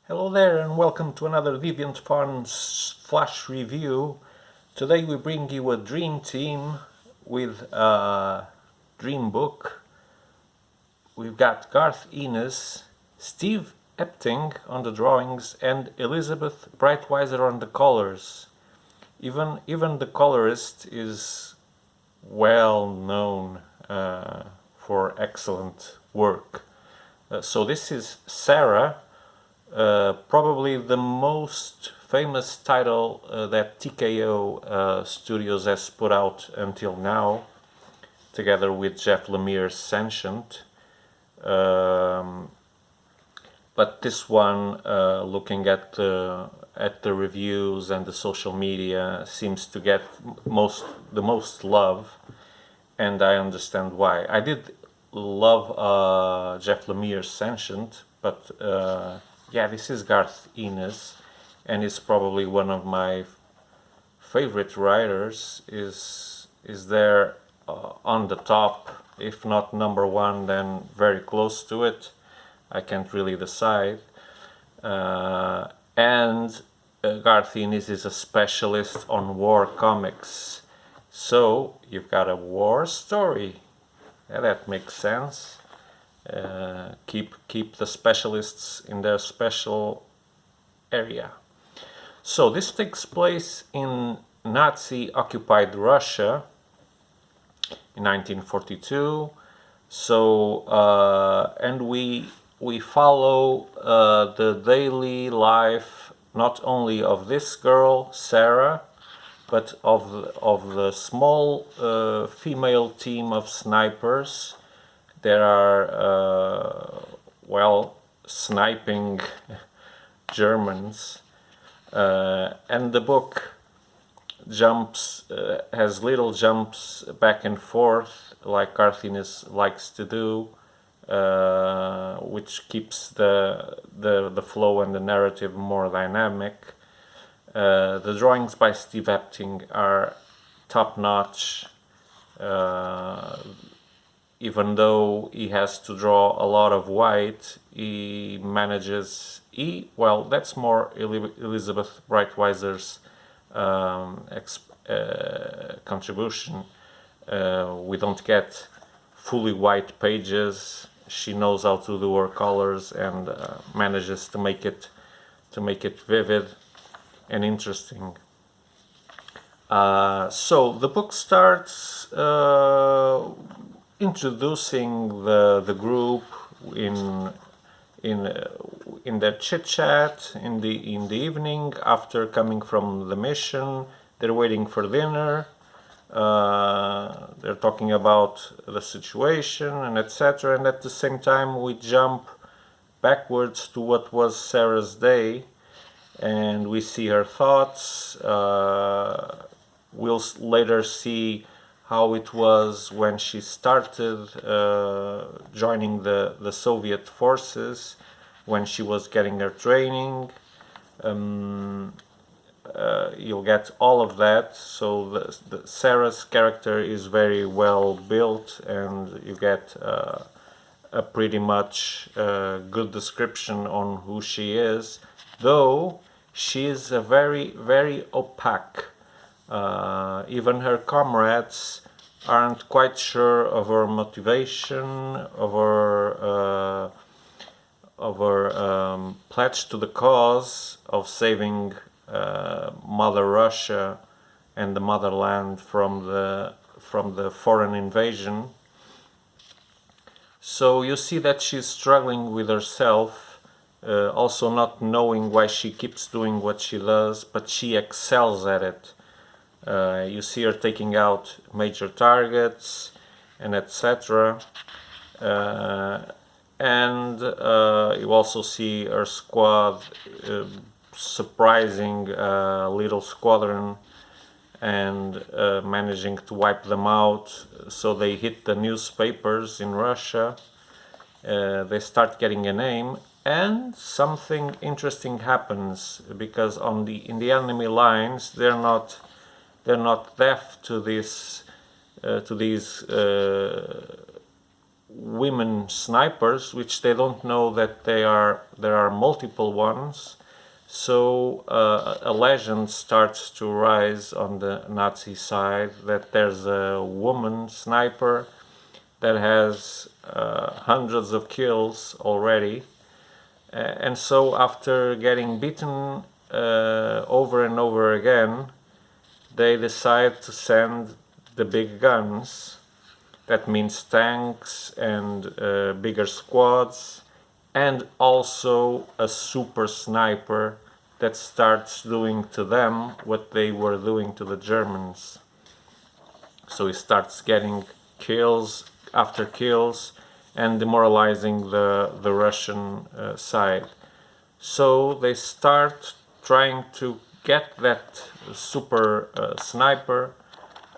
Hello there and welcome to another Deviant.fun flash review. Today we bring you a dream team with a dream book. We've got Garth Ennis, Steve Epting on the drawings and Elizabeth Breitweiser on the colors. Even the colorist is well known for excellent work. So this is Sara. Probably the most famous title that TKO Studios has put out until now, together with Jeff Lemire's Sentient. But this one, looking at the reviews and the social media, seems to get the most love, and I understand why. I did love Jeff Lemire's Sentient, but yeah, this is Garth Ennis, and it's probably one of my favorite writers. Is there on the top, if not number one, then very close to it. I can't really decide. And Garth Ennis is a specialist on war comics, so you've got a war story. Yeah, that makes sense. Keep the specialists in their special area. So this takes place in Nazi-occupied Russia in 1942. So and we follow the daily life not only of this girl Sara, but of the small female team of snipers. There are, sniping Germans, and the book has little jumps back and forth, like Garth Ennis likes to do, which keeps the flow and the narrative more dynamic. The drawings by Steve Epting are top-notch. Even though he has to draw a lot of white, he manages, that's more Elizabeth Breitweiser's contribution. We don't get fully white pages. She knows how to do her colors and manages to make it vivid and interesting. So the book starts introducing the group in their chit chat in the evening after coming from the mission. They're waiting for dinner. They're talking about the situation and etc. And at the same time, we jump backwards to what was Sara's day, and we see her thoughts. We'll later see how it was when she started joining the Soviet forces, when she was getting her training. You'll get all of that. So the Sara's character is very well built, and you get a pretty much good description on who she is, though she is a very, very opaque. Even her comrades aren't quite sure of her motivation, of her pledge to the cause of saving Mother Russia and the motherland from the foreign invasion. So you see that she's struggling with herself, also not knowing why she keeps doing what she does, but she excels at it. You see her taking out major targets and etc. And you also see her squad surprising little squadron and managing to wipe them out. So they hit the newspapers in Russia. They start getting a name, and something interesting happens, because in the enemy lines they're not deaf to these women snipers, which they don't know that there are multiple ones. So a legend starts to rise on the Nazi side that there's a woman sniper that has hundreds of kills already. And so after getting beaten over and over again, they decide to send the big guns. That means tanks and bigger squads, and also a super sniper that starts doing to them what they were doing to the Germans. So he starts getting kills after kills and demoralizing the Russian side. So they start trying to get that super sniper,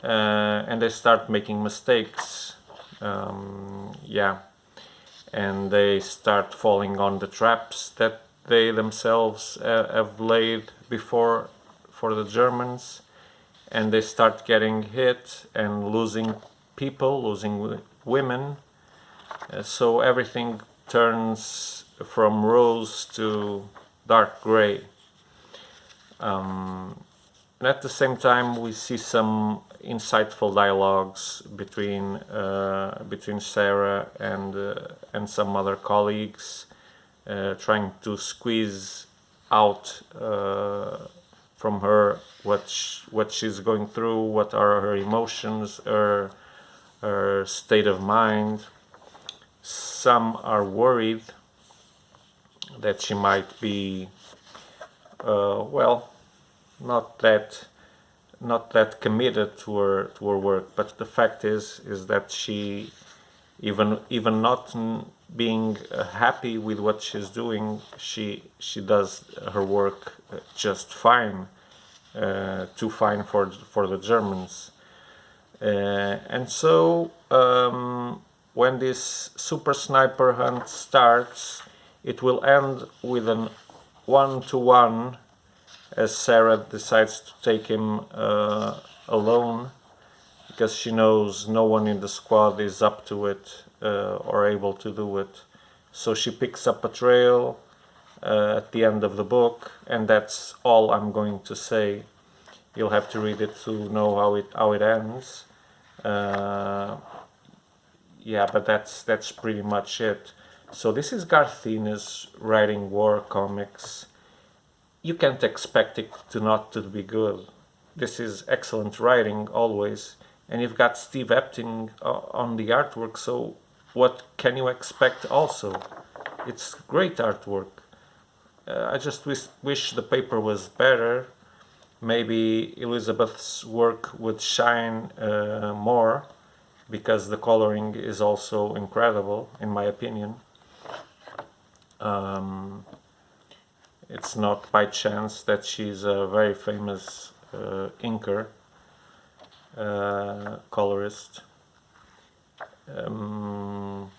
and they start making mistakes. Yeah, and they start falling on the traps that they themselves have laid before for the Germans, and they start getting hit and losing people, losing women. So everything turns from rose to dark gray. And at the same time, we see some insightful dialogues between Sara and some other colleagues, trying to squeeze out from her what she's going through, what are her emotions, her state of mind. Some are worried that she might be, not that committed to her work. But the fact is that she, even not being happy with what she's doing, she does her work just fine, too fine for the Germans. And so when this super sniper hunt starts, it will end with an 1-to-1, as Sara decides to take him alone, because she knows no one in the squad is up to it or able to do it. So she picks up a trail at the end of the book, and that's all I'm going to say. You'll have to read it to know how it ends. Yeah, but that's pretty much it. So this is Garth Ennis writing war comics. You can't expect it to be good. This is excellent writing always, and you've got Steve Epting on the artwork. So what can you expect? Also, it's great artwork. I just wish the paper was better. Maybe Elizabeth's work would shine more, because the coloring is also incredible, in my opinion. It's not by chance that she's a very famous inker, colorist. And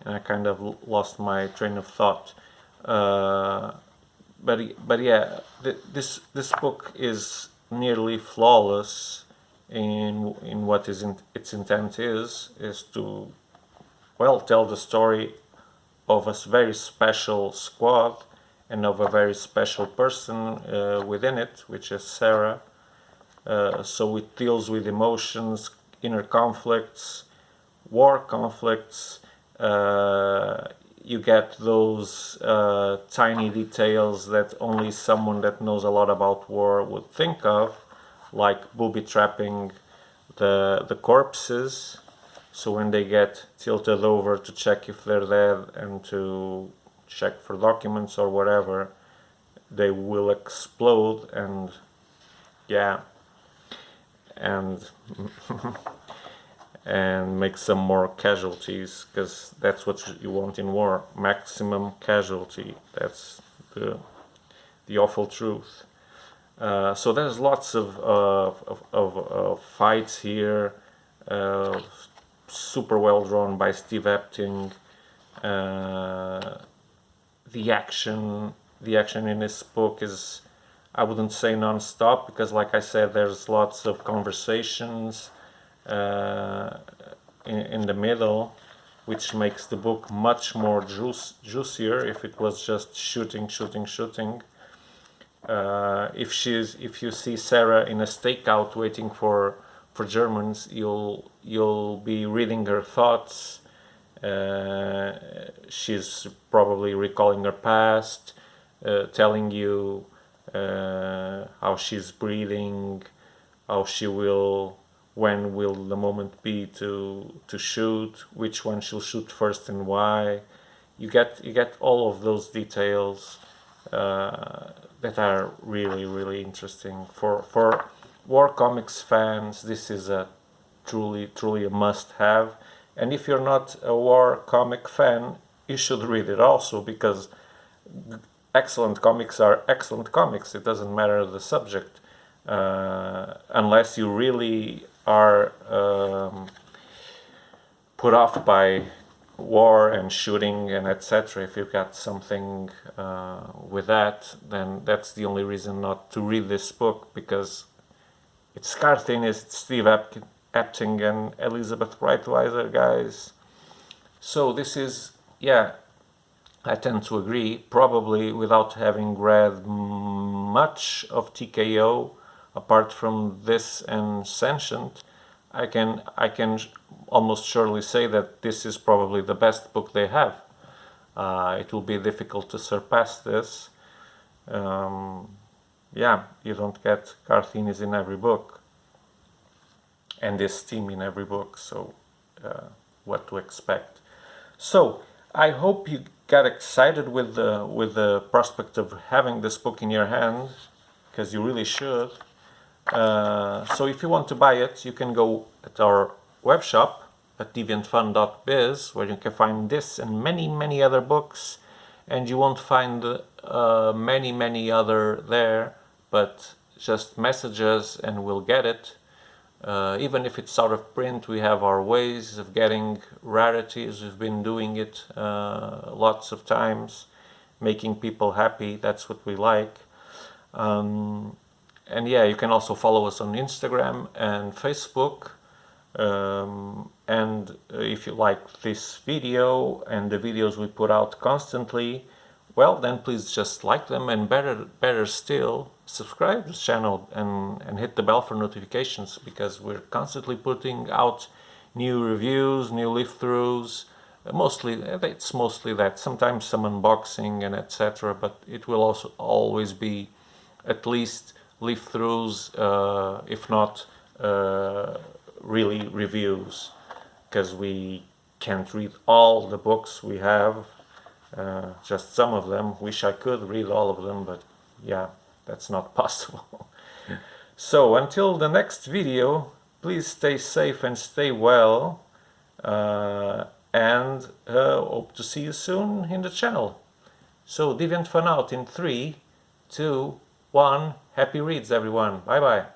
I kind of lost my train of thought. But yeah, this book is nearly flawless in what its intent is to, well, tell the story of a very special squad and of a very special person within it, which is Sara. So it deals with emotions, inner conflicts, war conflicts. You get those tiny details that only someone that knows a lot about war would think of, like booby trapping the corpses. So when they get tilted over to check if they're dead and to check for documents or whatever, they will explode, and yeah, and and make some more casualties, because that's what you want in war: maximum casualty. That's the awful truth. So there's lots of fights here, super well drawn by Steve Epting. The action in this book is, I wouldn't say non-stop, because like I said, there's lots of conversations in the middle, which makes the book much more juicier. If it was just shooting, if you see Sara in a stakeout waiting for Germans, you'll be reading her thoughts. She's probably recalling her past, telling you how she's breathing, how she will, when will the moment be to shoot, which one she'll shoot first and why. You get all of those details that are really interesting for war comics fans. This is a truly a must-have. And if you're not a war comic fan, you should read it also, because excellent comics are excellent comics. It doesn't matter the subject, unless you really are put off by war and shooting and etc. If you've got something with that, then that's the only reason not to read this book, because it's Garth Ennis, it's Steve Epting and Elizabeth Breitweiser, guys. So this is, yeah, I tend to agree. Probably without having read much of TKO, apart from this and Sentient, I can almost surely say that this is probably the best book they have. It will be difficult to surpass this. Yeah, you don't get Garth Ennis in every book, and this team in every book, so what to expect. So I hope you got excited with the prospect of having this book in your hand, because you really should. So if you want to buy it, you can go at our web shop at Deviant.fun.biz, where you can find this and many other books, and you won't find many other there, but just message us and we'll get it. Even if it's out of print, we have our ways of getting rarities. We've been doing it lots of times, making people happy. That's what we like. And yeah, you can also follow us on Instagram and Facebook. And if you like this video and the videos we put out constantly, well, then please just like them, and better still, subscribe to the channel and hit the bell for notifications, because we're constantly putting out new reviews, new leaf-throughs. It's mostly that. Sometimes some unboxing and etc. But it will also always be at least leaf-throughs, if not really reviews, because we can't read all the books we have. Just some of them. Wish I could read all of them, but yeah, that's not possible. So until the next video, please stay safe and stay well, and hope to see you soon in the channel. So Deviant Fun out in 3, 2, 1. Happy reads, everyone. Bye bye.